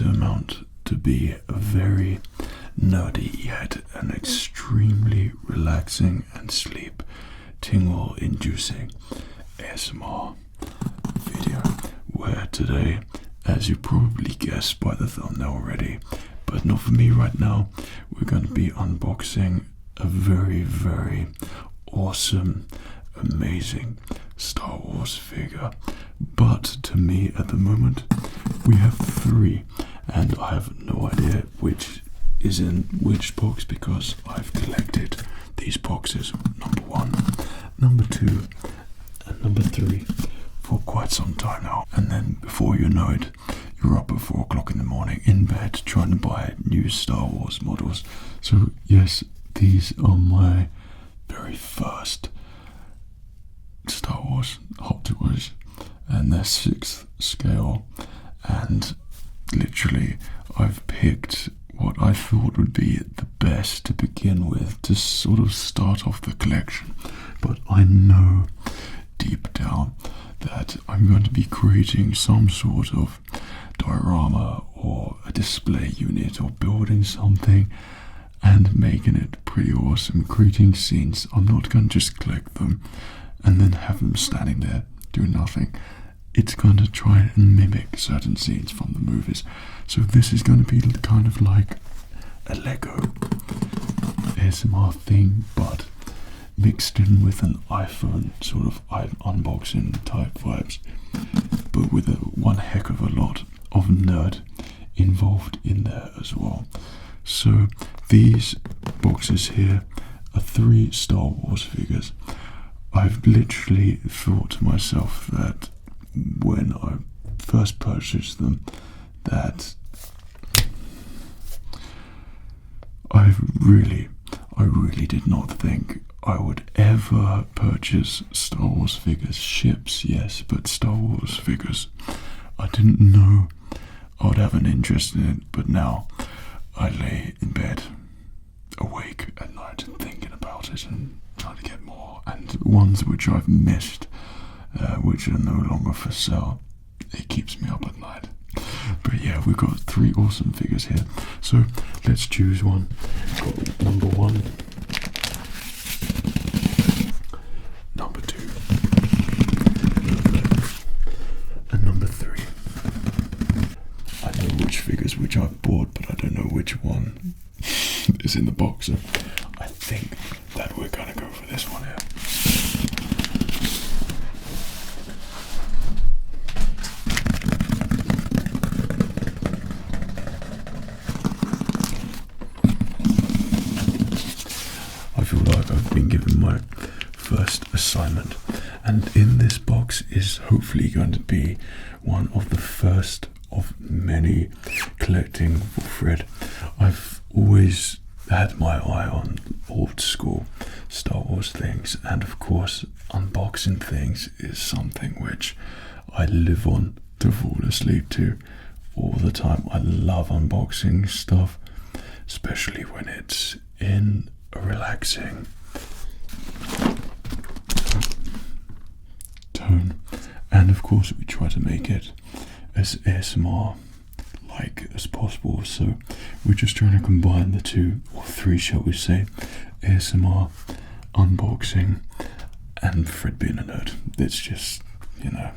turn out to be a very nerdy yet an extremely relaxing and sleep tingle inducing ASMR video, where today, as you probably guessed by the thumbnail already, but not for me right now, we're going to be unboxing a very, very awesome, amazing Star Wars figure. But to me at the moment, we have three, and I have no idea which is in which box because I've collected these boxes, number 1, number 2, and number 3 for quite some time now. And then before you know it, you're up at 4 o'clock in the morning in bed trying to buy new Star Wars models. So yes, these are my very first Star Wars Hot Toys, and they're 6th scale, and literally I've picked what I thought would be the best to begin with to sort of start off the collection. But I know deep down that I'm going to be creating some sort of diorama or a display unit or building something and making it pretty awesome, creating scenes. I'm not going to just collect them and then have them standing there doing nothing. It's going to try and mimic certain scenes from the movies. So this is going to be kind of like a Lego ASMR thing, but mixed in with an iPhone sort of unboxing type vibes, but with one heck of a lot of nerd involved in there as well. So these boxes here are 3 Star Wars figures. I've literally thought to myself that when I first purchased them, that I really did not think I would ever purchase Star Wars figures. Ships, yes, but Star Wars figures, I didn't know I would have an interest in it. But now I lay in bed awake at night thinking about it and trying to get more, and ones which I've missed, which are no longer for sale, it keeps me up at night. But yeah, we've got 3 awesome figures here, so let's choose one. Got number 1, number 2, and number 3. I know which figures which I've bought, but I don't know which one is in the box. So I think that we're gonna go for this one here. I feel like I've been given my first assignment, and in this box is hopefully going to be one of the first of many collecting for Fred. I've always had my eye on old school Star Wars things, and of course unboxing things is something which I live on to fall asleep to all the time. I love unboxing stuff, especially when it's in a relaxing tone, and of course we try to make it as ASMR like as possible. So we're just trying to combine the 2 or 3, shall we say, ASMR, unboxing, and Fred being a nerd. It's just, you know,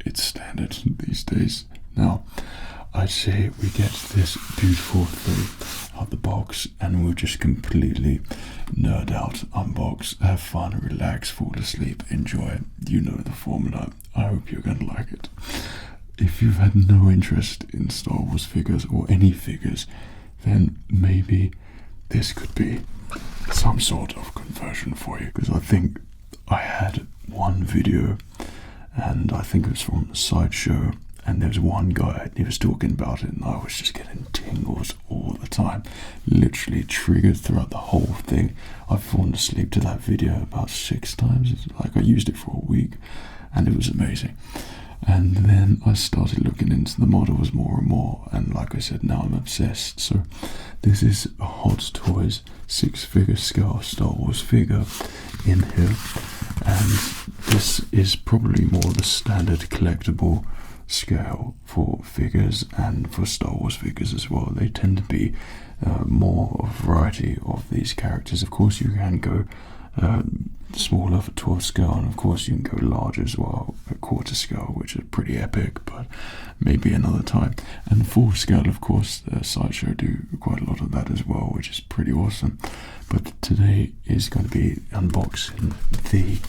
it's standard these days. Now I'd say we get this beautiful thing out the box and we'll just completely nerd out, unbox, have fun, relax, fall asleep, enjoy. You know the formula. I hope you're going to like it. If you've had no interest in Star Wars figures or any figures, then maybe this could be some sort of conversion for you, because I think I had one video, and I think it was from a sideshow, and there was one guy and he was talking about it, and I was just getting tingles all the time, literally triggered throughout the whole thing. I've fallen asleep to that video about 6 times. It's like I used it for a week and it was amazing. And then I started looking into the models more and more, and like I said, now I'm obsessed. So this is a Hot Toys 6-figure scale Star Wars figure in here, and this is probably more the standard collectible scale for figures and for Star Wars figures as well. They tend to be more of a variety of these characters. Of course, you can go smaller for 12 scale, and of course you can go larger as well at quarter scale, which is pretty epic, but maybe another time. And full scale, of course, Sideshow do quite a lot of that as well, which is pretty awesome. But today is going to be unboxing the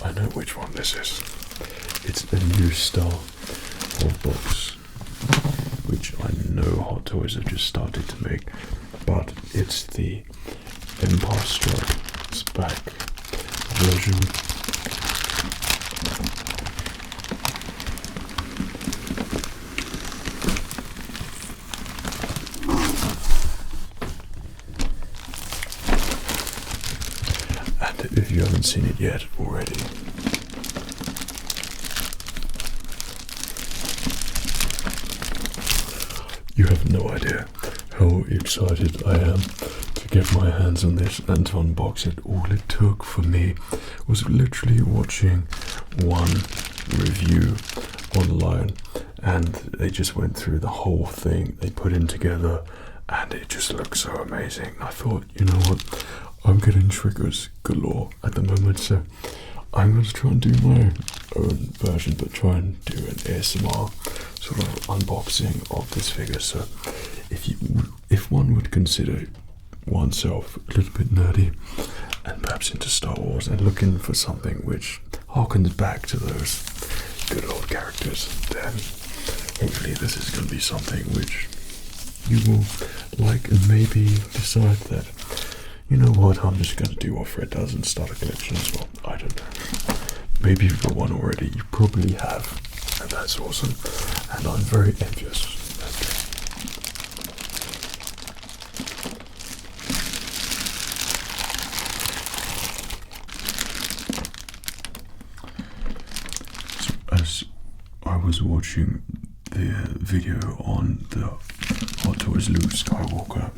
I know which one this is. It's a new style of box, which I know Hot Toys have just started to make, but it's the Empire Strikes Back version. And if you haven't seen it yet already, you have no idea how excited I am to get my hands on this and to unbox it. All it took for me was literally watching one review online, and they just went through the whole thing they put in together, and it just looks so amazing. I thought, you know what, I'm getting triggers galore at the moment, so I'm going to try and do my own version, but try and do an ASMR sort of unboxing of this figure. So if one would consider oneself a little bit nerdy and perhaps into Star Wars and looking for something which harkens back to those good old characters, then hopefully this is going to be something which you will like, and maybe decide that, you know what, I'm just going to do what Fred does and start a collection as well. I don't know. Maybe you've got one already. You probably have, and that's awesome. And I'm very envious. So as I was watching the video on the Hot Toys Luke Skywalker,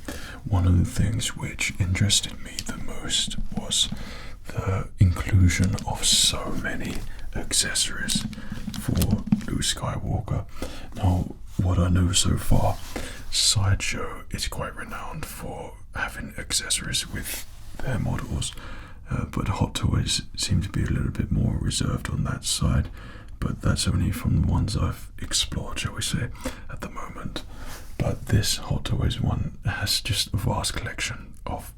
one of the things which interested me the most was the inclusion of so many accessories for Luke Skywalker. Now, what I know so far, Sideshow is quite renowned for having accessories with their models, but Hot Toys seem to be a little bit more reserved on that side, but that's only from the ones I've explored, shall we say, at the moment. But this Hot Toys one has just a vast collection of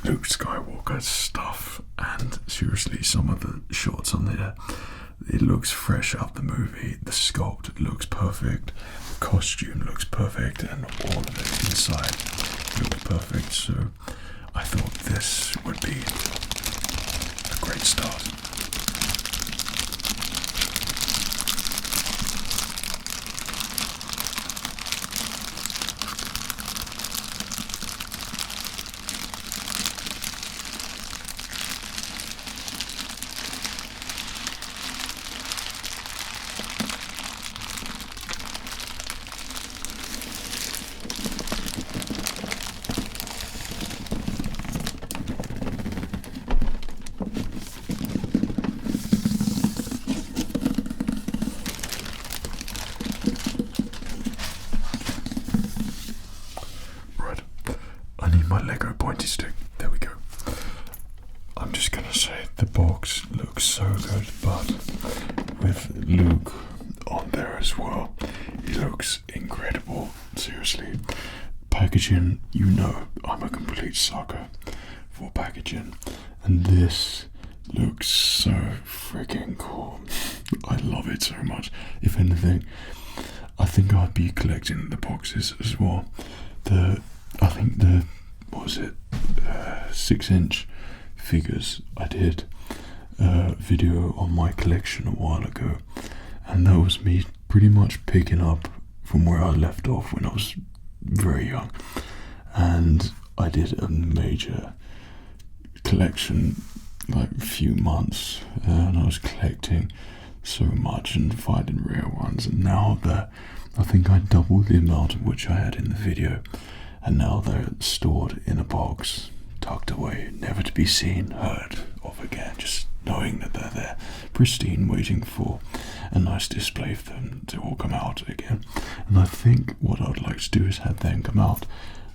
Luke Skywalker stuff, and seriously, some of the shots on there, it looks fresh out the movie. The sculpt looks perfect, the costume looks perfect, and all of it inside looks perfect. So I thought this would be a great start. My Lego pointy stick. There we go. I'm just gonna say the box looks so good, but with Luke on there as well, it looks incredible. Seriously, packaging, you know, I'm a complete sucker for packaging, and this looks so freaking cool. I love it so much. If anything, I think I'd be collecting the boxes as well. I think the what was it, 6-inch figures, I did a video on my collection a while ago, and that was me pretty much picking up from where I left off when I was very young, and I did a major collection like a few months, and I was collecting so much and finding rare ones, and now I think I doubled the amount of which I had in the video, and now they're stored in a box, tucked away, never to be seen, heard of again, just knowing that they're there, pristine, waiting for a nice display for them to all come out again. And I think what I'd like to do is have them come out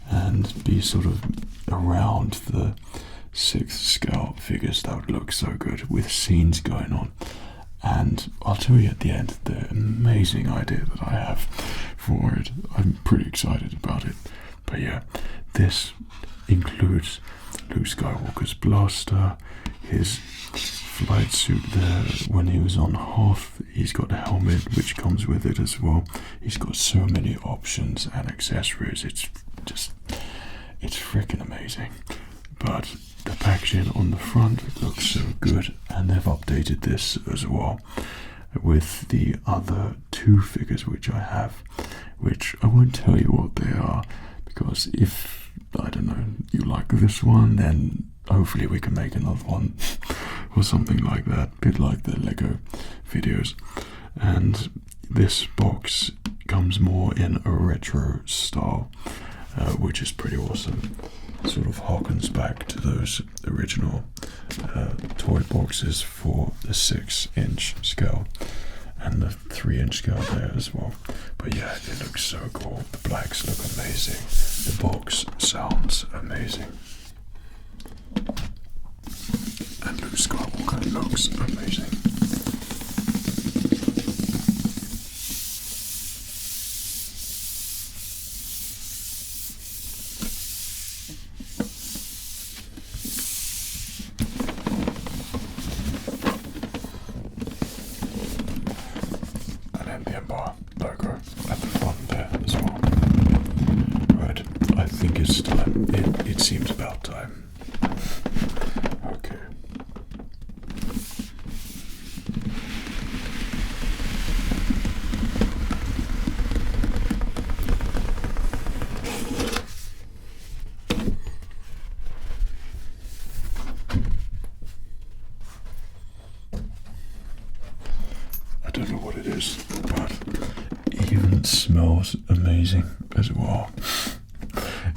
and be sort of around the 6th scale figures. That would look so good with scenes going on. And I'll tell you at the end the amazing idea that I have for it. I'm pretty excited about it. But yeah, this includes Luke Skywalker's blaster, his flight suit there when he was on Hoth. He's got a helmet which comes with it as well. He's got so many options and accessories. It's freaking amazing. But the packaging on the front looks so good, and they've updated this as well with the other 2 figures which I have, which I won't tell you what they are, because if, I don't know, you like this one, then hopefully we can make another one or something like that, a bit like the Lego videos. And this box comes more in a retro style, which is pretty awesome. Sort of harkens back to those original toy boxes for the 6-inch scale and the 3-inch scale there as well. But yeah, it looks so cool. The blacks look amazing. The box sounds amazing. And Luke Skywalker looks amazing. Logo at the front there as well. Right, I think it's time. It seems about time. Okay. I don't know what it is, but it even smells amazing as well.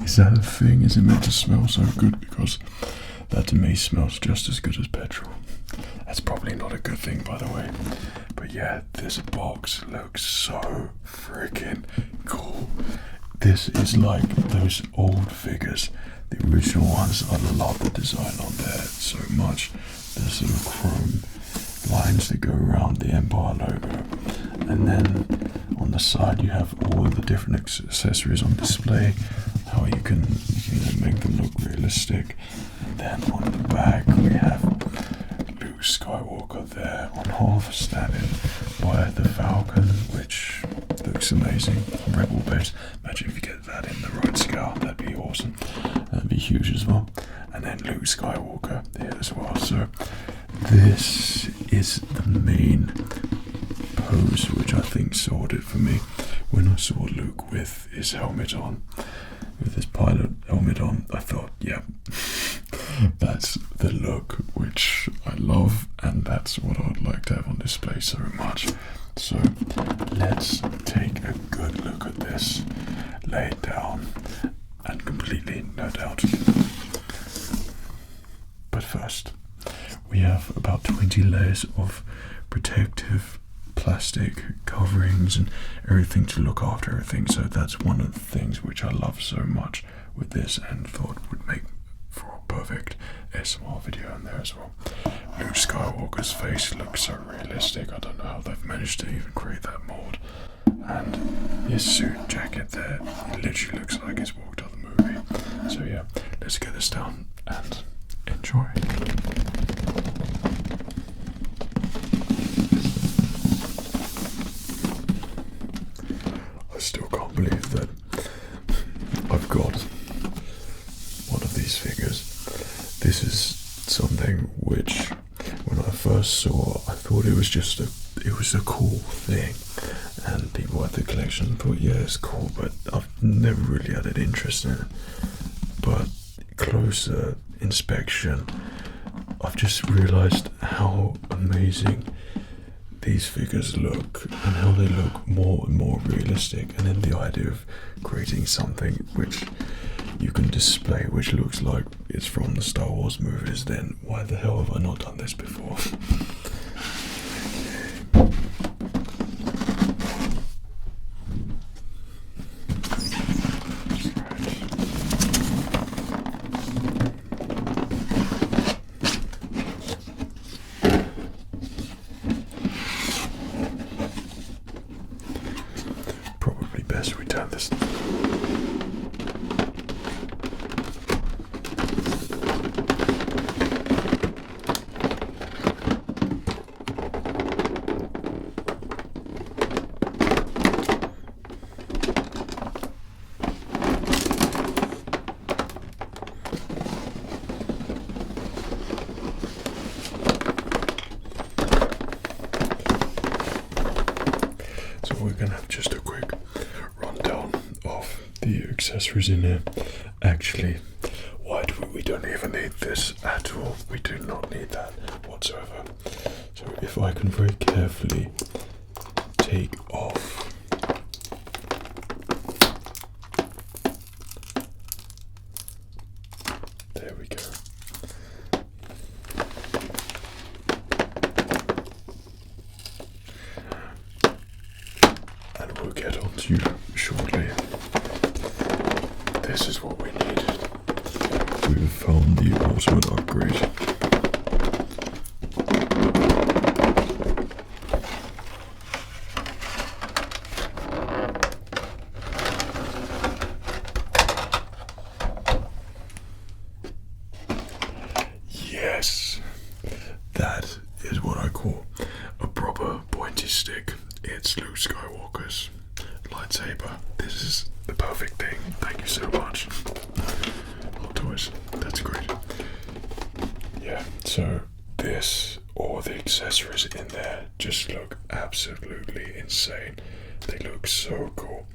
Is that a thing? Is it meant to smell so good? Because that to me smells just as good as petrol. That's probably not a good thing, by the way. But yeah, this box looks so freaking cool. This is like those old figures, the original ones. I love the design on there so much. The sort of chrome lines that go around the Empire logo, and then on the side you have all the different accessories on display, how you can make them look realistic. And then on the back we have Luke Skywalker there on Hoth, standing by the Falcon, which looks amazing. Rebel base. Imagine if you get that in the right scale, that'd be awesome. That'd be huge as well. And then Luke Skywalker here as well. So this is the main pose which I think sold it for me. When I saw Luke with his helmet on, with his pilot helmet on, I thought, yeah, that's the look which I love, and that's what I'd like to have on display so much. So let's take a good look at this, lay it down, and completely nerd out. But first, we have about 20 layers of protective plastic coverings and everything to look after everything. So that's one of the things which I love so much with this, and thought would make for a perfect ASMR video in there as well. Luke Skywalker's face looks so realistic. I don't know how they've managed to even create that mold. And his suit jacket there, it literally looks like he's walked out of the movie. So yeah, let's get this down and enjoy. I still can't believe that I've got one of these figures. This is something which, when I first saw, I thought it was just a it was a cool thing, and people had the collection thought, yeah, it's cool, but I've never really had an interest in it. But closer inspection, I've just realised how amazing these figures look and how they look more and more realistic, and then the idea of creating something which you can display which looks like it's from the Star Wars movies, then why the hell have I not done this before? Probably best we turn this. So we're gonna have just a quick rundown of the accessories in here. Actually, we don't even need this at all. We do not need that whatsoever. So if I can very carefully take off there we go. And we'll get on to you shortly. This is what we need. We've found the ultimate upgrade. Yes, that is what I call a proper pointy stick. It's Luke Skywalker's lightsaber. This is the perfect thing. Thank you so much. Hot Toys, that's great. Yeah, so this, or the accessories in there, just look absolutely insane. They look so cool.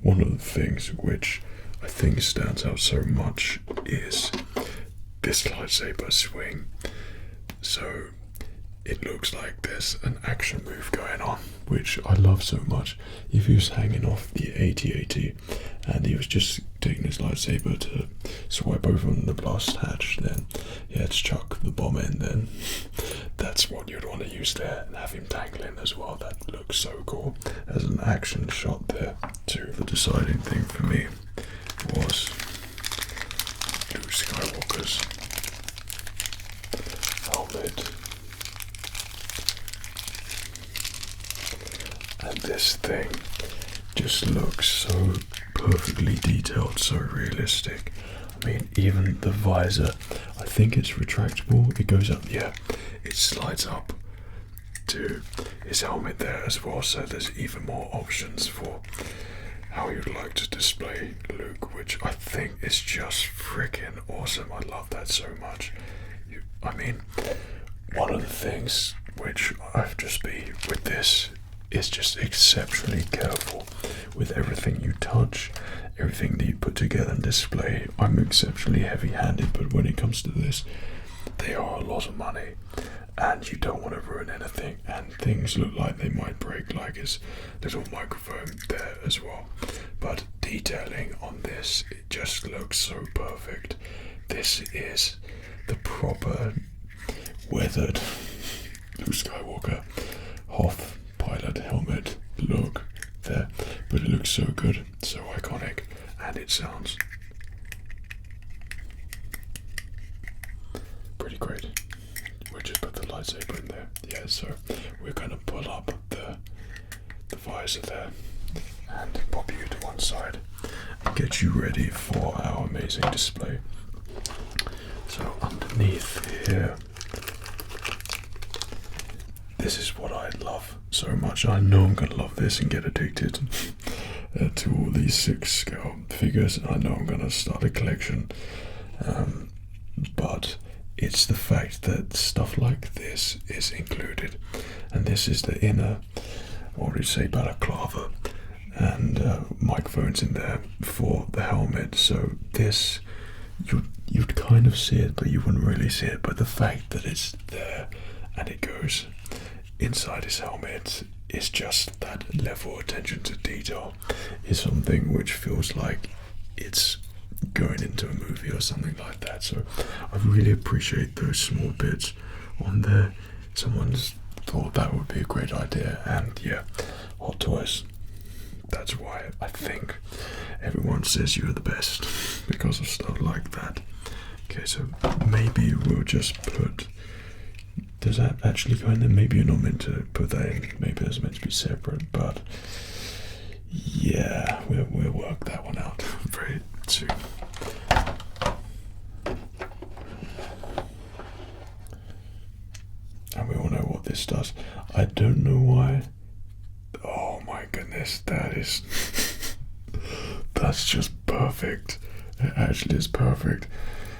One of the things which I think stands out so much is this lightsaber swing. So it looks like there's an action move going on, which I love so much. If he was hanging off the AT-AT and he was just taking his lightsaber to swipe open the blast hatch, then yeah, to chuck the bomb in, then that's what you'd want to use there, and have him dangling as well. That looks so cool as an action shot there too. The deciding thing for me was Luke Skywalker's helmet. And this thing just looks so perfectly detailed, so realistic. I mean, even the visor, I think it's retractable. It goes up, yeah, it slides up to his helmet there as well. So there's even more options for how you'd like to display Luke, which I think is just freaking awesome. I love that so much. I mean, one of the things which I've just been with this is just exceptionally careful with everything you touch, everything that you put together and display. I'm exceptionally heavy-handed, but when it comes to this, they are a lot of money, and you don't want to ruin anything, and things look like they might break, like his little microphone there as well. But detailing on this, it just looks so perfect. This is the proper weathered Luke Skywalker Hoth pilot helmet look there, but it looks so good, so iconic, and it sounds pretty great. We'll just put the lightsaber in there. Yeah, so we're gonna pull up the visor there and pop you to one side and get you ready for our amazing display. So underneath here, this is what I love so much. I know I'm going to love this and get addicted to all these 6-scale figures, and I know I'm going to start a collection. But it's the fact that stuff like this is included, and this is the inner, what would you say, balaclava, and microphones in there for the helmet. So this, you'd kind of see it, but you wouldn't really see it. But the fact that it's there and it goes inside his helmet is just that level of attention to detail is something which feels like it's going into a movie or something like that. So I really appreciate those small bits on there. Someone's thought that would be a great idea, and yeah, Hot Toys, that's why I think everyone says you're the best, because of stuff like that. Okay, so maybe we'll just put, does that actually go in there? Maybe you're not meant to put that in, maybe it's meant to be separate, but yeah, we'll work that one out very soon. And we all know what this does. I don't know why. Oh my goodness, that is that's just perfect. It actually is perfect.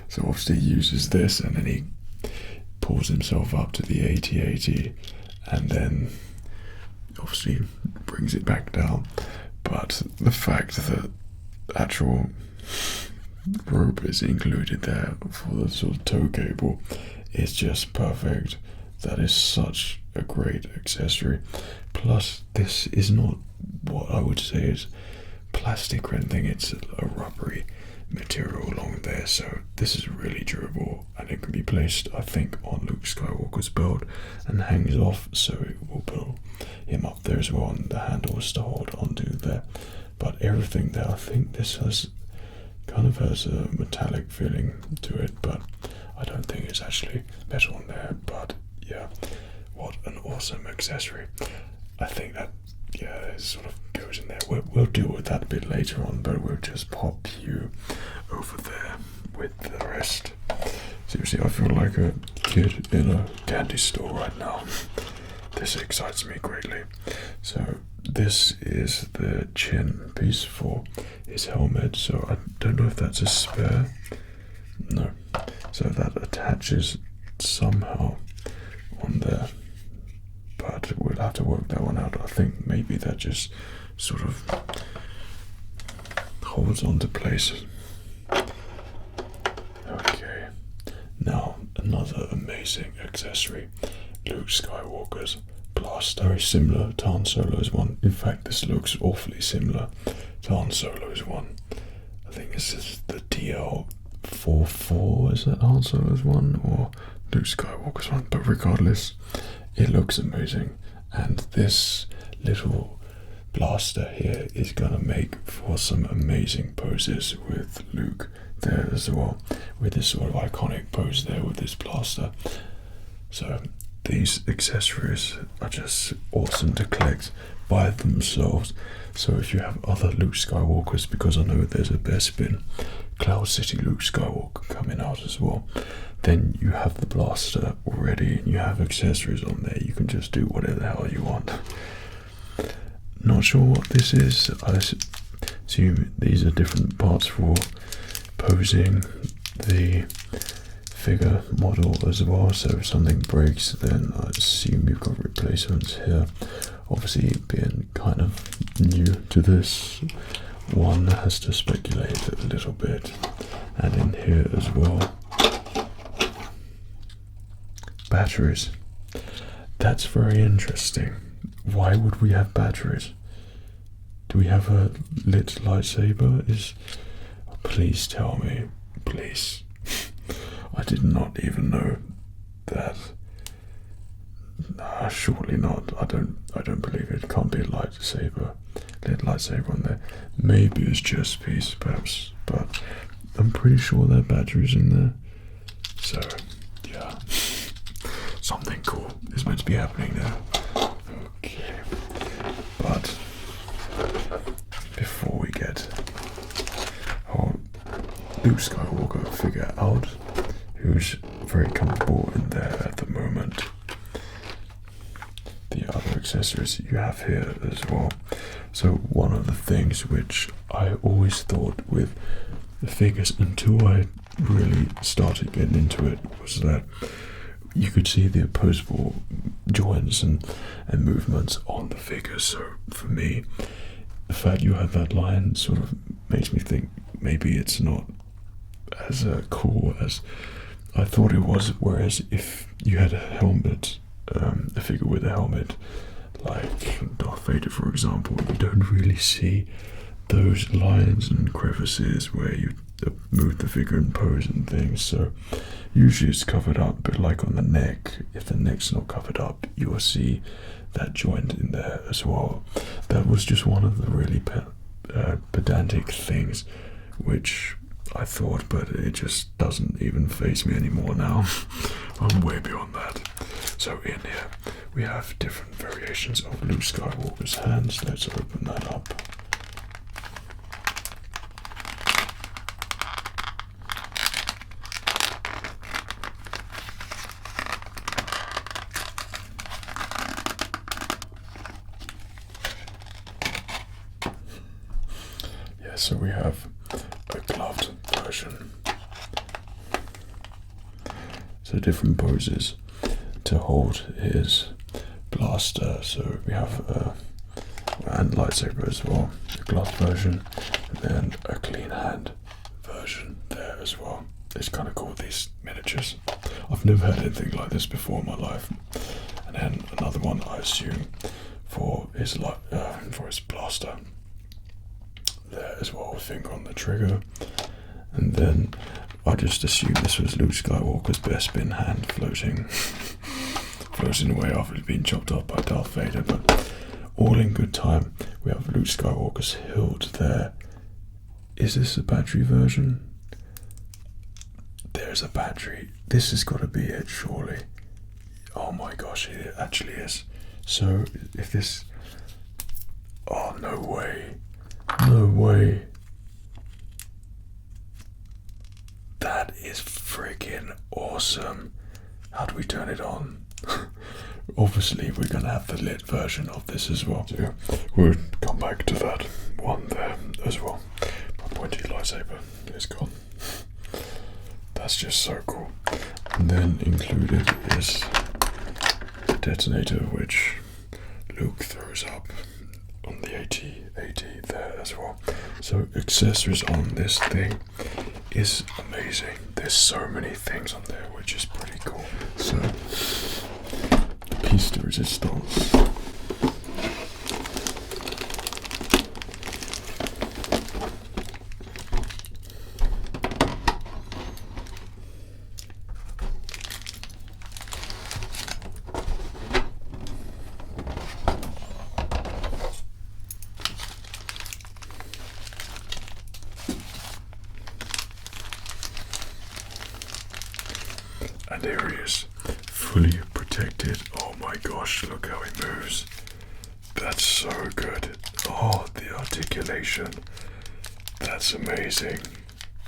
So obviously he uses this and then he pulls himself up to the 80-80 and then obviously brings it back down. But the fact that the actual rope is included there for the sort of tow cable is just perfect. That is such a great accessory. Plus, this is not what I would say is plastic or anything, it's a rubbery material along there, so this is really durable, and it can be placed, I think, on Luke Skywalker's belt and hangs off, so it will pull him up there as well, and the handles to hold onto there. But everything there, I think this has kind of has a metallic feeling to it, but I don't think it's actually metal on there. But yeah, what an awesome accessory. I think that, yeah, it sort of goes in there. We'll deal with that a bit later on, but we'll just pop you over there with the rest. Seriously, I feel like a kid in a candy store right now. This excites me greatly. So this is the chin piece for his helmet. So I don't know if that's a spare. No. So that attaches somehow on there, but we'll have to work that one out. I think maybe that just sort of holds onto place. Okay, now another amazing accessory, Luke Skywalker's blaster, very similar to Han Solo's one. In fact, this looks awfully similar to Han Solo's one. I think this is the DL44, is that Han Solo's one or Luke Skywalker's one? But regardless, it looks amazing, and this little blaster here is gonna make for some amazing poses with Luke there as well, with this sort of iconic pose there with this blaster. So these accessories are just awesome to collect by themselves. So if you have other Luke Skywalkers, because I know there's a Bespin Cloud City Luke Skywalker coming out as well, then you have the blaster already and you have accessories on there. You can just do whatever the hell you want. Not sure what this is. I assume these are different parts for posing the figure model as well. So if something breaks, then I assume you've got replacements here. Obviously, being kind of new to this, one has to speculate a little bit. And in here as well, batteries. That's very interesting. Why would we have batteries? Do we have a lit lightsaber? Please tell me, please. I did not even know that. Nah, surely not. I don't believe it. Can't be a lightsaber, lit lightsaber on there. Maybe it's chest piece, perhaps, but I'm pretty sure there are batteries in there. So yeah, something cool is meant to be happening there. Okay, but before we get our Luke Skywalker figure out, who's very comfortable in there at the moment, the other accessories you have here as well. So one of the things which I always thought with the figures until I really started getting into it was that you could see the opposable joints and movements on the figure. So for me, the fact you have that line sort of makes me think maybe it's not as cool as I thought it was. Whereas if you had a helmet, a figure with a helmet, like Darth Vader, for example, you don't really see those lines and crevices where you move the figure and pose and things. So usually it's covered up, but like on the neck, if the neck's not covered up, you'll see that joint in there as well. That was just one of the really pedantic things which I thought, but it just doesn't even faze me anymore now. I'm way beyond that. So in here we have different variations of Luke Skywalker's hands. Let's open that up. Yeah, so we have a gloved version. So different poses to hold his blaster. So we have and lightsaber as well, a gloved version, and then a clean hand version there as well. It's kind of cool, these miniatures. I've never had anything like this before in my life. And then another one, I assume, for his blaster there as well, finger on the trigger. And then I just assumed this was Luke Skywalker's best bin hand floating away after it's been chopped off by Darth Vader, but all in good time. We have Luke Skywalker's hilt there. Is this a battery version? There's a battery. This has got to be it, surely. Oh my gosh, it actually is. So if this... Oh, no way. No way. That is freaking awesome. How do we turn it on? Obviously we're gonna have the lit version of this as well. So we'll come back to that one there as well. My pointy lightsaber is gone. That's just so cool. And then included is the detonator, which Luke throws up on the AT-AT there as well. So accessories on this thing is amazing. There's so many things on there, which is pretty cool. So piece de resistance. And there he is, fully protected. Oh my gosh, look how he moves. That's so good. Oh, the articulation. That's amazing.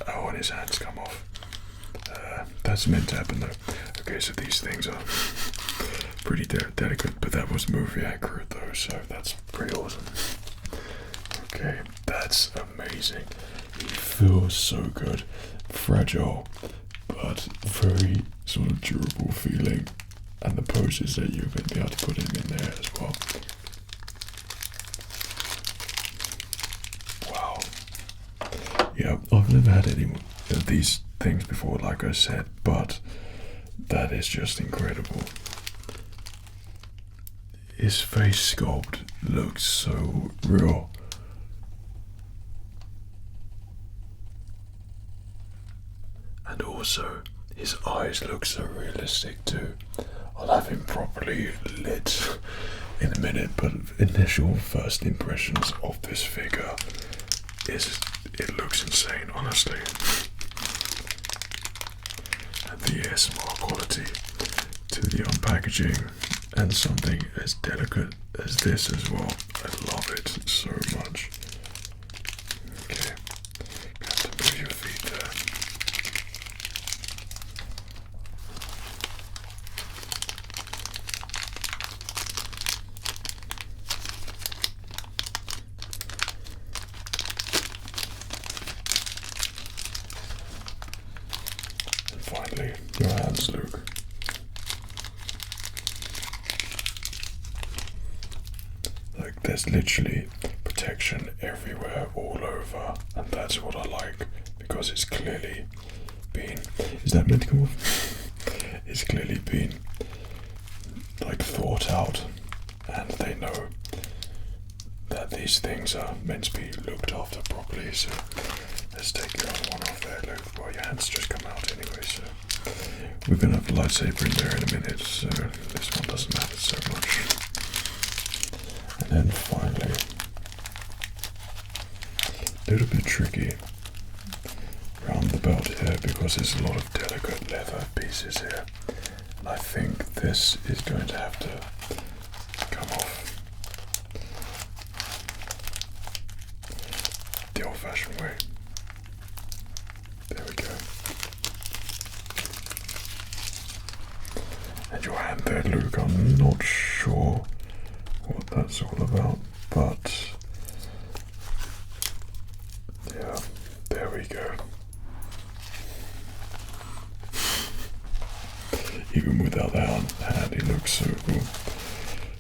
Oh, and his hands come off. That's meant to happen though. Okay, so these things are pretty delicate, but that was movie accurate though, so that's pretty awesome. Okay, that's amazing. He feels so good. Fragile, but very sort of durable feeling, and the poses that you're going to be able to put him in there as well. Wow. Yeah, I've never had any of these things before, like I said, but that is just incredible. His face sculpt looks so real. And also, his eyes look so realistic too. I'll have him properly lit in a minute, but initial first impressions of this figure is it looks insane, honestly. And the ASMR quality to the unpackaging, and something as delicate as this as well. I love it so much. Okay, you have to move your feet there. And finally, your hands, Luke. there's literally protection everywhere, all over, and that's what I like, because it's clearly been, is that meant to come off? It's clearly been like thought out, and they know that these things are meant to be looked after properly. So let's take your other one off there. Look, well, your hands just come out anyway, so we're gonna have the lightsaber in there in a minute, so this one doesn't matter so much. And then finally, a little bit tricky around the belt here, because there's a lot of delicate leather pieces here, and I think this is going to have to come off the old-fashioned way. There we go. And your hand there, Luke, I'm not sure what that's all about, but yeah, there we go. Even without that hand, it looks so cool.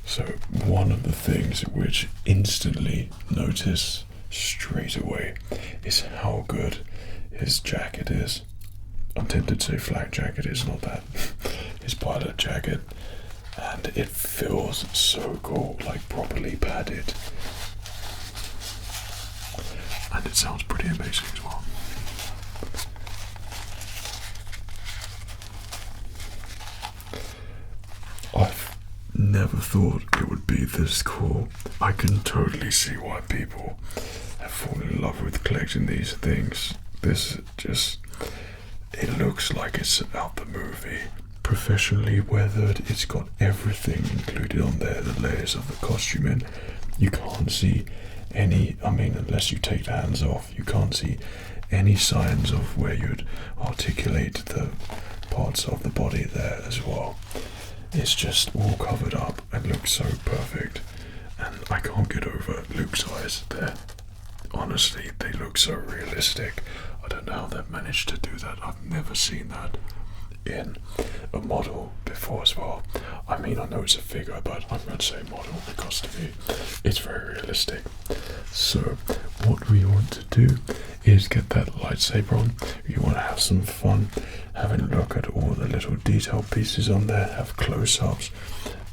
So one of the things which instantly notice straight away is how good his jacket is. I'm tempted to say flak jacket, it's not that. His pilot jacket, and it feels so cool, like properly padded, and it sounds pretty amazing as well. I've never thought it would be this cool. I can totally see why people have fallen in love with collecting these things. This just, it looks like it's out the movie. Professionally weathered, it's got everything included on there, the layers of the costume in. You can't see any, I mean, unless you take the hands off, you can't see any signs of where you'd articulate the parts of the body there as well. It's just all covered up and looks so perfect, and I can't get over Luke's eyes there. Honestly, they look so realistic. I don't know how they've managed to do that. I've never seen that in a model before as well. I mean, I know it's a figure, but I'm going to say model because to me it's very realistic. So what we want to do is get that lightsaber on. You want to have some fun, having a look at all the little detail pieces on there, have close-ups,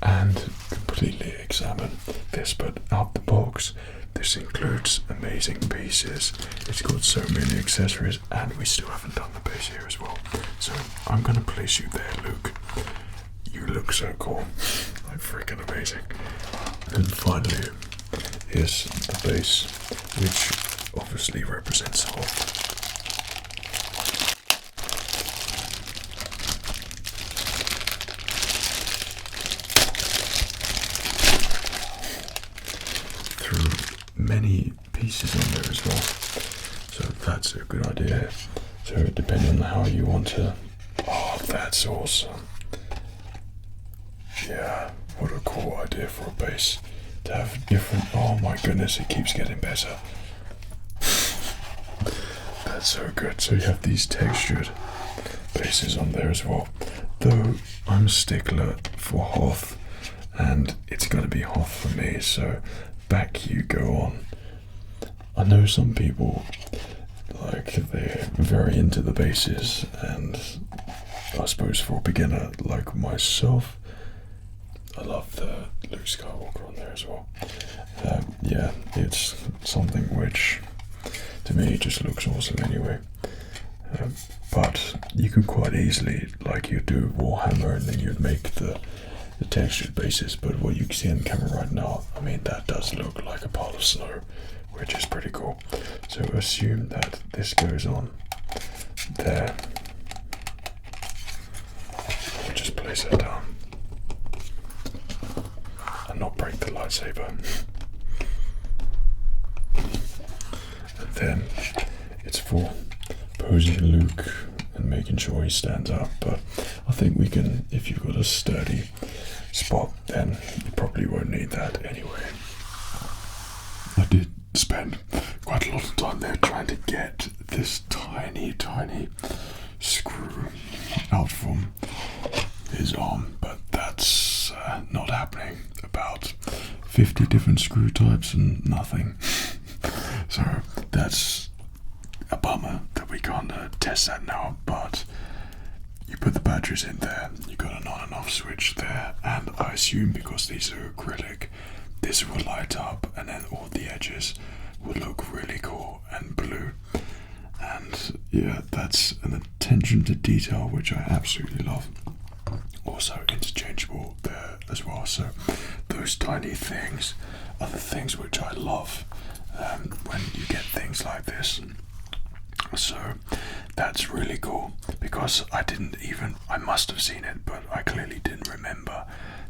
and completely examine this. But out the box, this includes amazing pieces. It's got so many accessories, and we still haven't done the base here as well. So I'm going to place you there, Luke. You look so cool, like freaking amazing. And finally, is the base, which obviously represents Hoth. Many pieces on there as well, so that's a good idea. So depending on how you want to, oh, that's awesome. Yeah, what a cool idea for a base to have different, oh my goodness, it keeps getting better. That's so good. So you have these textured bases on there as well, though I'm a stickler for Hoth, and it's going to be Hoth for me, so back you go on. I know some people, like, they're very into the bases, and I suppose for a beginner like myself, I love the Luke Skywalker on there as well. Yeah, it's something which to me just looks awesome anyway. But you can quite easily, like you do Warhammer, and then you'd make the textured bases, but what you can see on camera right now, I mean, that does look like a pile of snow, which is pretty cool. So assume that this goes on there. I'll just place it down and not break the lightsaber. And then it's for posing Luke and making sure he stands up, but I think we can, if you've got a sturdy spot, then you probably won't need that anyway. I did spend quite a lot of time there trying to get this tiny screw out from his arm, but that's not happening. About 50 different screw types and nothing. So that's a bummer that we can't test that now, but you put the batteries in there, you got an on and off switch there, and I assume because these are acrylic, this will light up and then all the edges will look really cool and blue. And yeah, that's an attention to detail which I absolutely love. Also interchangeable there as well, so those tiny things are the things which I love when you get things like this. So that's really cool, because I must have seen it, but I clearly didn't remember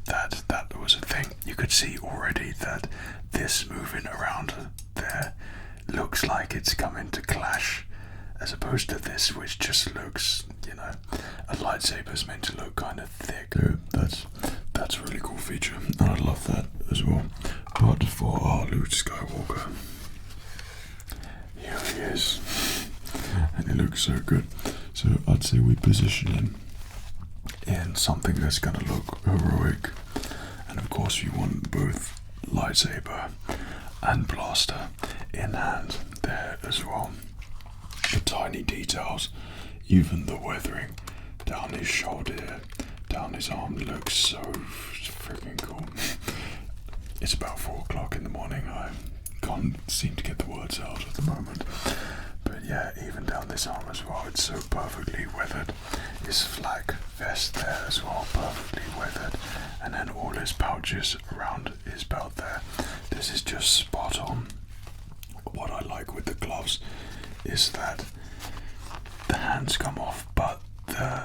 that that was a thing. You could see already that this moving around there looks like it's coming to clash, as opposed to this, which just looks, you know, a lightsaber's meant to look kind of thick. So that's a really cool feature, and I love that as well. But for our Luke Skywalker, here he is, and he looks so good. So I'd say we position him in something that's going to look heroic, and of course you want both lightsaber and blaster in hand there as well. The tiny details, even the weathering down his shoulder, down his arm, looks so freaking cool. It's about 4 o'clock in the morning. I can't seem to get the words out at the moment. But yeah, even down this arm as well, it's so perfectly weathered. His flag vest there as well, perfectly weathered. And then all his pouches around his belt there. This is just spot on. What I like with the gloves is that the hands come off, but the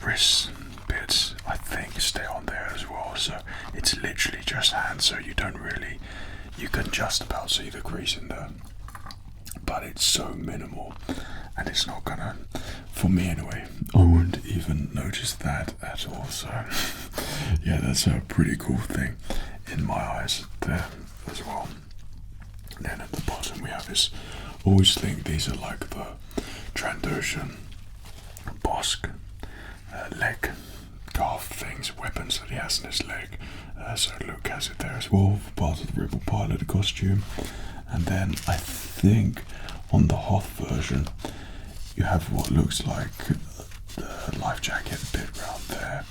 wrist bits, I think, stay on there as well. So it's literally just hands, so you can just about see the crease in there. But it's so minimal, and it's not gonna, for me anyway, I wouldn't even notice that at all. So yeah, that's a pretty cool thing in my eyes there as well. And then at the bottom we have this, always think these are like the Trandoshan Bosk leg calf things, weapons that he has in his leg. So Luke has it there as well, part of the Rebel pilot costume. And then I think on the Hoth version you have what looks like the life jacket bit around there,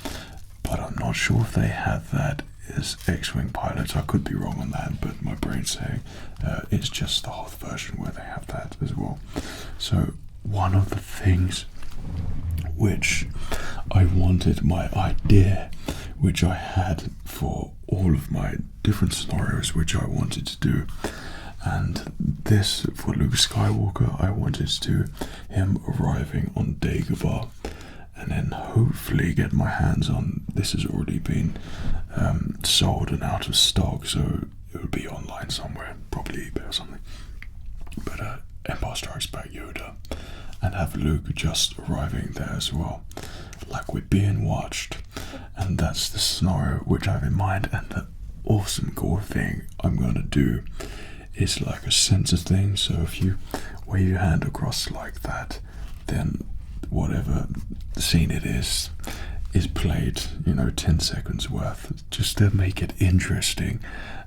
but I'm not sure if they have that as X-Wing pilots. I could be wrong on that, but my brain's saying it's just the Hoth version where they have that as well. So one of the things which I wanted, my idea which I had for all of my different scenarios which I wanted to do, and this for Luke Skywalker, I wanted to do him arriving on Dagobah, and then hopefully get my hands on, this has already been sold and out of stock, so it would be online somewhere, probably eBay or something, but Empire Strikes Back Yoda, and have Luke just arriving there as well, like we're being watched. And that's the scenario which I have in mind. And the awesome cool thing I'm going to do is like a sensor thing, so if you wave your hand across like that, then whatever scene it is played, 10 seconds worth, just to make it interesting,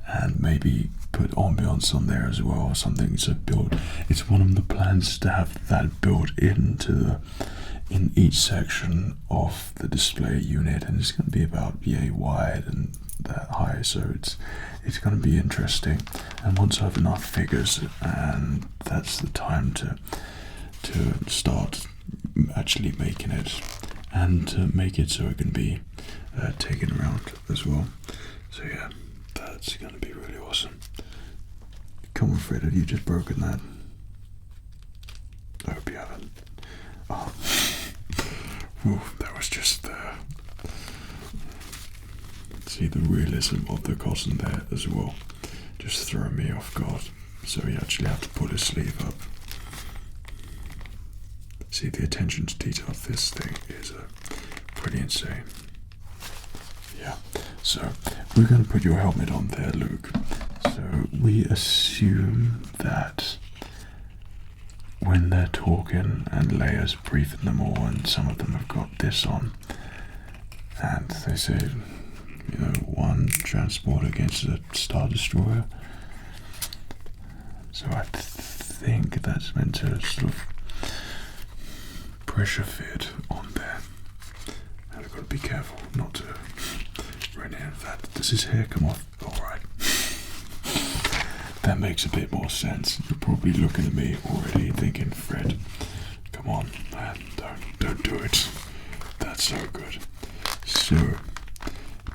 and maybe put ambience on there as well, or something to build. It's one of the plans to have that built in each section of the display unit, and it's going to be about yay wide and that high, so it's going to be interesting. And once I have enough figures, and that's the time to start actually making it, and to make it so it can be taken around as well. So yeah, that's going to be really awesome. Come on, Fred, have you just broken that? I hope you haven't. Oh. Whew, that was just see the realism of the cotton there as well, just throwing me off guard. So you actually have to pull his sleeve up. See, the attention to detail of this thing is pretty insane. Yeah, so we're going to put your helmet on there, Luke. So we assume that when they're talking and Leia's briefing them all, and some of them have got this on, and they say, one transport against a Star Destroyer. So I think that's meant to sort of pressure fit on there. And I've got to be careful not to run out of that. Does his hair come off? Alright. That makes a bit more sense. You're probably looking at me already thinking, Fred, come on, man, don't do it. That's so good. So,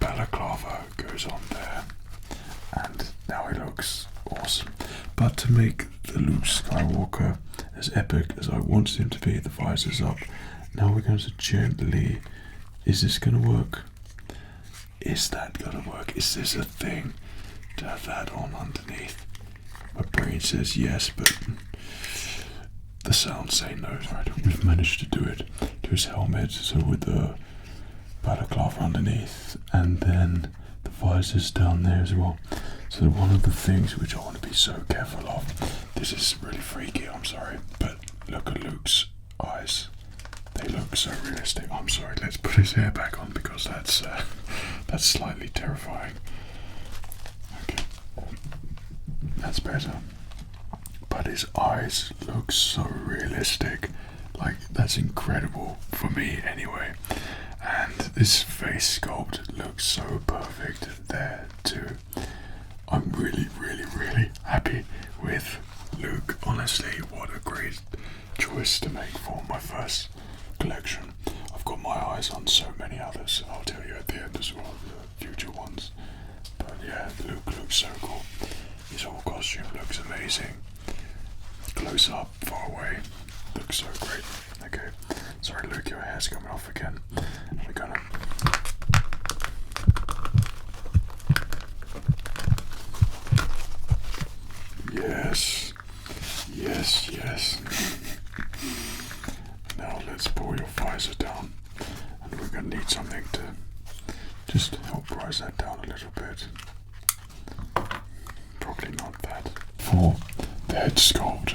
balaclava goes on there, and now he looks awesome. But to make the Luke Skywalker as epic as I wanted him to be, the visor's up. Now we're going to gently. Is this going to work? Is that going to work? Is this a thing to have that on underneath? My brain says yes, but the sounds say no. Right, we've managed to do it to his helmet, so with the balaclava underneath, and then the visor's down there as well. So one of the things which I want to be so careful of, this is really freaky, I'm sorry, but look at Luke's eyes. They look so realistic. I'm sorry, let's put his hair back on because that's slightly terrifying. Okay, that's better. But his eyes look so realistic. Like, that's incredible for me anyway. And this face sculpt looks so perfect there too. I'm really, really, really happy with Luke. Honestly, what a great choice to make for my first collection. I've got my eyes on so many others. I'll tell you at the end as well, the future ones. But yeah, Luke looks so cool. His whole costume looks amazing. Close up, far away, looks so great. Okay, sorry Luke, your hair's coming off again. We're gonna yes. Now let's pull your visor down, and we're gonna need something to just help rise that down a little bit. Probably not that. For the head sculpt,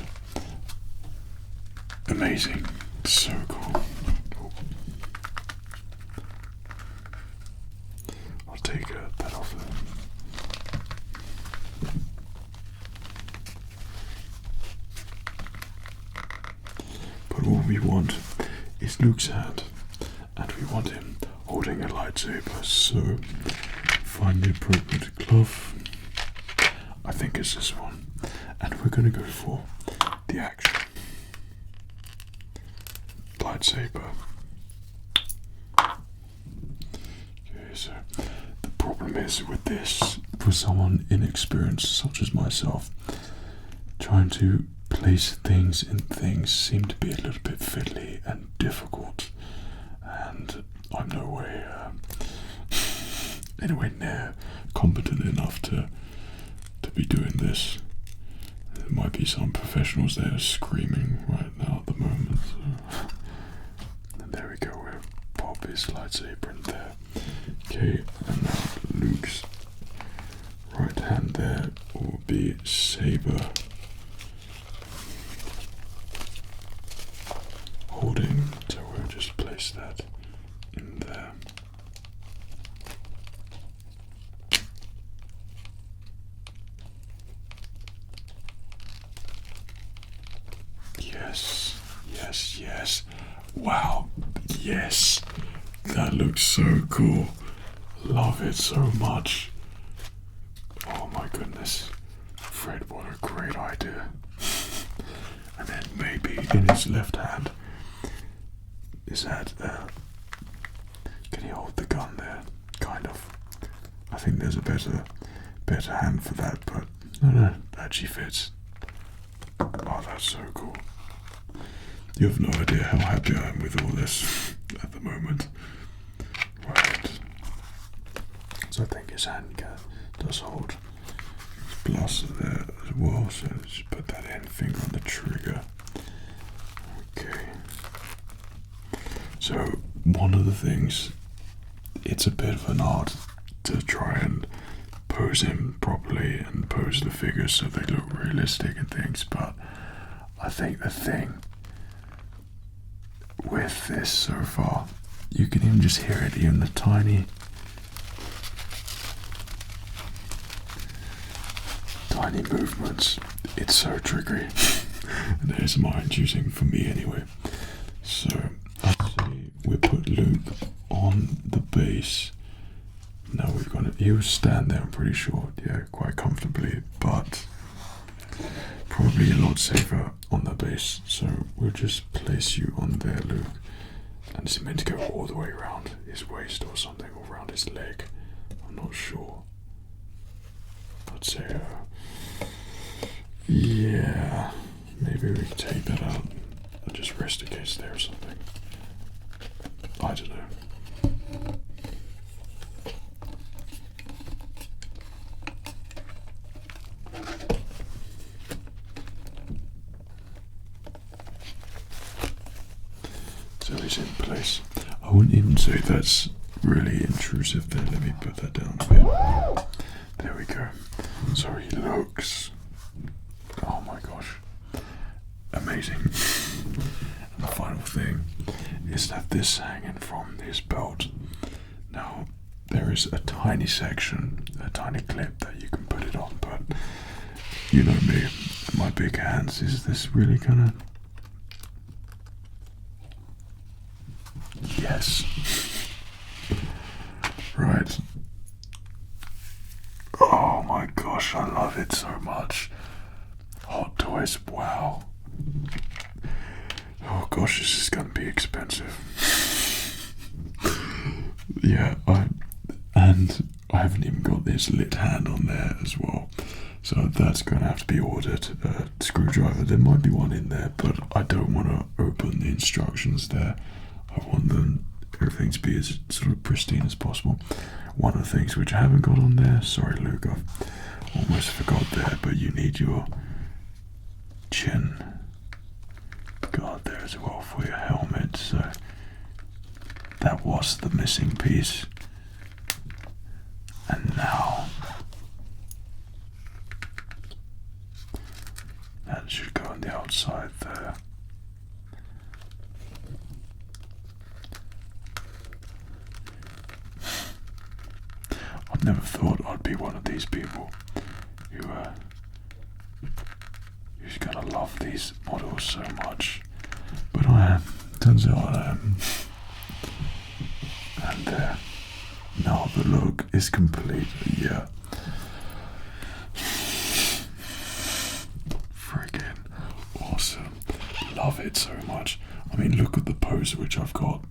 amazing, so cool. I'll take that off there. But all we want is Luke's hand, and we want him holding a lightsaber, so find the appropriate glove. I think it's this one, and we're going to go for the action lightsaber. Okay, so the problem is with this, for someone inexperienced such as myself, trying to place things in things seem to be a little bit fiddly and difficult, and I'm no way anywhere near competent enough to be doing this. There might be some professionals there screaming right now at the moment. So. And there we go, we'll pop his lightsaber in there. Okay, and now Luke's right hand there will be saber holding, so we'll just place that in there. Yes. Wow, yes. That looks so cool. Love it so much. Oh my goodness. Fred, what a great idea. And then maybe in his left hand, is that, can he hold the gun there? Kind of. I think there's a better hand for that, but no, that actually fits. Oh, that's so cool. You have no idea how happy I am with all this at the moment. Right. So I think his hand does hold his blaster there as well, so just put that in, finger on the trigger. Okay. So one of the things, it's a bit of an art to try and pose him properly and pose the figures so they look realistic and things, but I think the thing with this so far, you can even just hear it, even the tiny tiny movements. It's so trickery. And it is mind-inducing for me anyway. So I'd say we put Luke on the base. Now we've got it. He'll stand there, I'm pretty sure, yeah, quite comfortably, but probably a lot safer on the base. So we'll just place you on there, Luke. And it's meant to go all the way around his waist or something, or around his leg. I'm not sure. I'd say, yeah, maybe we can take that out and just rest a case there or something. I don't know. So he's in place. I wouldn't even say that's really intrusive there. Let me put that down a bit. There we go. So he looks, oh my gosh, amazing. And the final thing is that this hanging from his belt. Now, there is a tiny section, a tiny clip that you can put it on, but you know me, my big hands, is this really gonna? Yes. Right. Oh my gosh, I love it so much. Hot toys, wow. Oh gosh, this is gonna be expensive. Yeah, I haven't even got this lit hand on there as well. So that's gonna have to be ordered. A screwdriver, there might be one in there, but I don't want to open the instructions there. I want everything to be as sort of pristine as possible. One of the things which I haven't got on there, sorry Luke, I've almost forgot there, but you need your chin guard there as well for your helmet, so that was the missing piece. And now that should go on the outside there. I've never thought I'd be one of these people who's gonna love these models so much, but I am. Turns out I am. And now the look is complete. Yeah. Freaking awesome. Love it so much. I mean, look at the pose which I've got.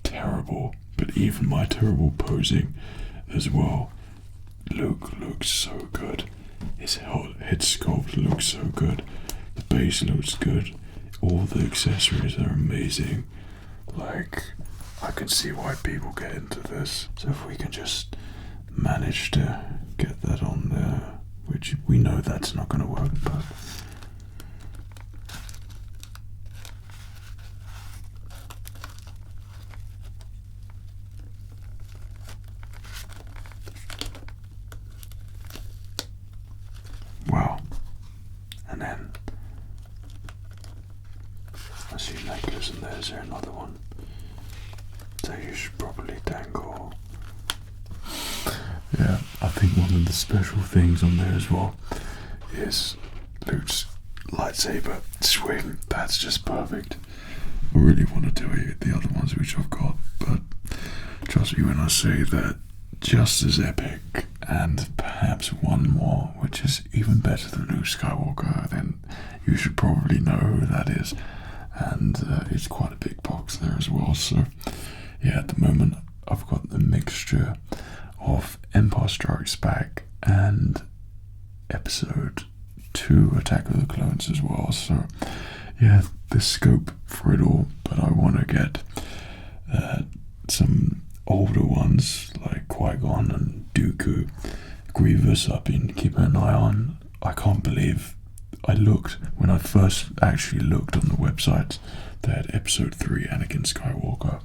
Terrible, but even my terrible posing as well. Luke looks so good. His head sculpt looks so good. The base looks good. All the accessories are amazing. Like, I can see why people get into this. So if we can just manage to get that on there, which we know that's not going to work, but wow. And then I see necklace, and there's there another one. So you should probably dangle. Yeah, I think one of the special things on there as well is Luke's lightsaber swing. That's just perfect. I really want to do it, the other ones which I've got, but trust me when I say that just as epic, and perhaps one more, which is even better than Luke Skywalker, then you should probably know who that is. And it's quite a big box there as well. So yeah, at the moment I've got the mixture of Empire Strikes Back and Episode 2 Attack of the Clones as well. So yeah, the scope for it all, but I want to get some older ones like Qui-Gon and Dooku. Grievous I've been keeping an eye on. I can't believe I looked, when I first actually looked on the website, they had Episode 3 Anakin Skywalker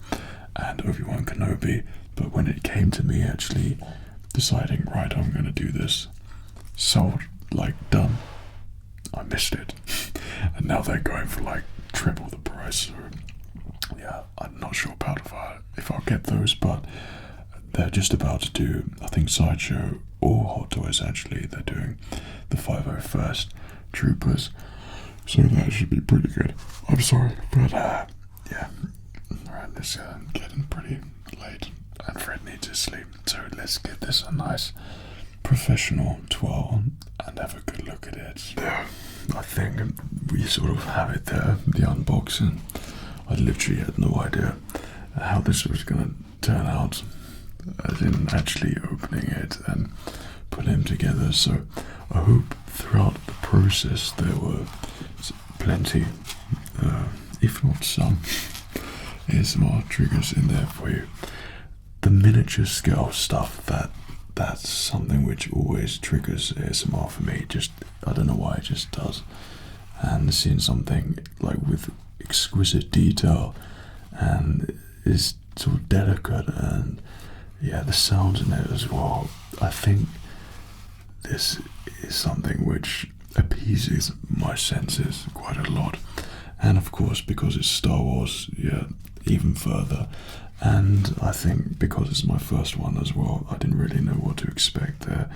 and Obi-Wan Kenobi, but when it came to me actually deciding, right, I'm going to do this, sold, like, done, I missed it. And now they're going for like triple the price, so yeah, I'm not sure about if I'll get those, but they're just about to do, I think Sideshow all Hot Toys actually, they're doing the 501st Troopers, so that should be pretty good. I'm sorry, but yeah, alright, it's getting pretty late and Fred needs his sleep, so let's give this a nice professional twirl and have a good look at it. Yeah, I think we sort of have it there, the unboxing. I literally had no idea how this was going to turn out, as in actually opening it and putting them together. So I hope throughout the process there were plenty, if not some, ASMR triggers in there for you. The miniature scale stuff, that's something which always triggers ASMR for me. Just, I don't know why, it just does. And seeing something like with exquisite detail and is sort of delicate, and yeah, the sounds in it as well. I think this is something which appeases my senses quite a lot. And of course, because it's Star Wars, yeah, even further. And I think because it's my first one as well, I didn't really know what to expect there.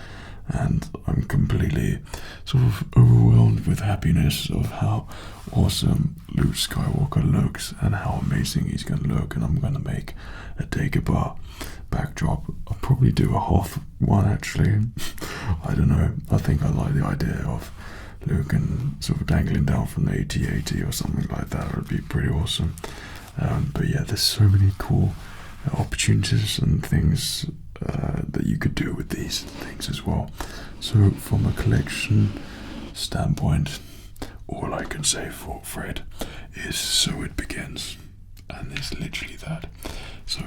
And I'm completely sort of overwhelmed with happiness of how awesome Luke Skywalker looks and how amazing he's going to look. And I'm going to make a Dagobah backdrop. I'll probably do a Hoth one actually. I don't know. I think I like the idea of Luke and sort of dangling down from the AT-AT or something like that. It would be pretty awesome. But yeah, there's so many cool opportunities and things that you could do with these things as well. So from a collection standpoint, all I can say for Fred is so it begins, and it's literally that. So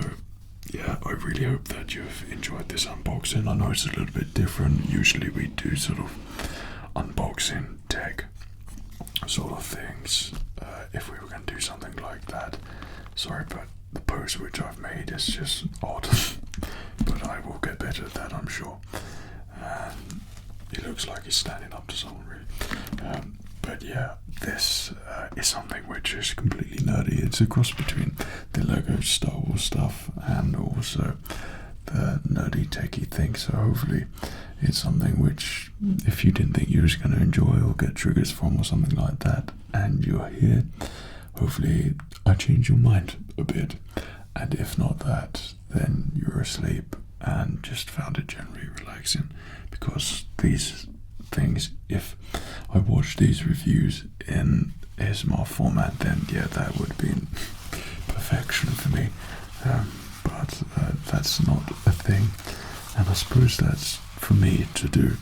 yeah, I really hope that you've enjoyed this unboxing. I know it's a little bit different. Usually we do sort of unboxing tech sort of things if we were going to do something like that. Sorry, but the pose which I've made is just odd. But I will get better at that, I'm sure. He looks like he's standing up to someone, really. But yeah, this is something which is completely nerdy. It's a cross between the Lego Star Wars stuff and also the nerdy techie thing. So hopefully it's something which, if you didn't think you were going to enjoy or get triggers from or something like that, and you're here, hopefully I changed your mind a bit. And if not that, then you're asleep and just found it generally relaxing. Because these things, if I watched these reviews in ASMR format, then yeah, that would be perfection for me. But that's not a thing. And I suppose that's for me to do,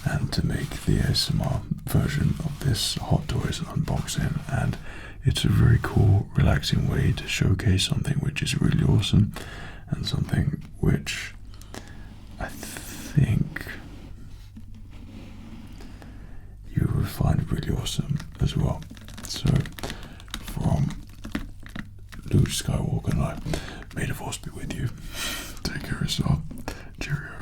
and to make the ASMR version of this Hot Toys unboxing. And it's a very cool, relaxing way to showcase something which is really awesome, and something which I think you will find really awesome as well. So, from Luke Skywalker and I, may the force be with you. Take care of yourself. Cheerio.